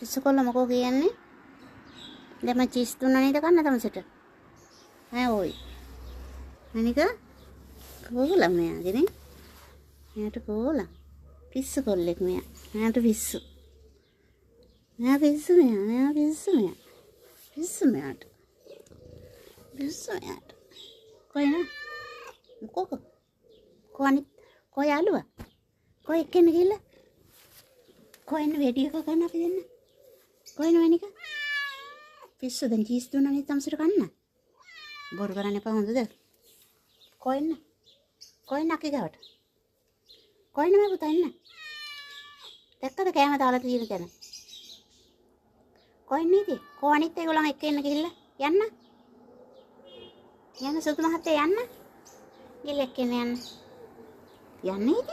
පිස්සු කොල්ල මොකෝ කියන්නේ? දැන් මම චීස් දුන්නා නේද කන්න තමසට? ඈ ඕයි. අනික කෝලා මෙයාගේ නේ. මෙයාට කෝලා. පිස්සු කොල්ලෙක් මෙයා. මෙයාට පිස්සු. මෙයා පිස්සු මෙයා. මෙයා පිස්සු මෙයා. පිස්සු මෙයාට. පිස්සු මෙයාට. කොයින? මොකෝ? කොහොනි? කොයි යාළුවා? කොයි එක්කෙන ගිහලා? කොයින් වීඩියෝ එක කරන්න අපි දෙන්න. කොයින වෙනික? පිස්සු දැන් චීස් දුන්නා නේද තමසට කන්න? බොරු කරන්න එපා හොඳද? කොයින්? කොයින් අකි ගාවට? කොයින් මේ පුතා ඉන්න? දැක්කද කෑම දාලා තියෙන තැන? කොයින් නේද? කො අනිත් ඒගොල්ලන් එක්ක එන්න ගිහිල්ලා යන්න. යන්න සුදු මහත්තයා යන්න. ගිහිල්ලා එක්ක එන්න යන්න. යන්නේ නේද?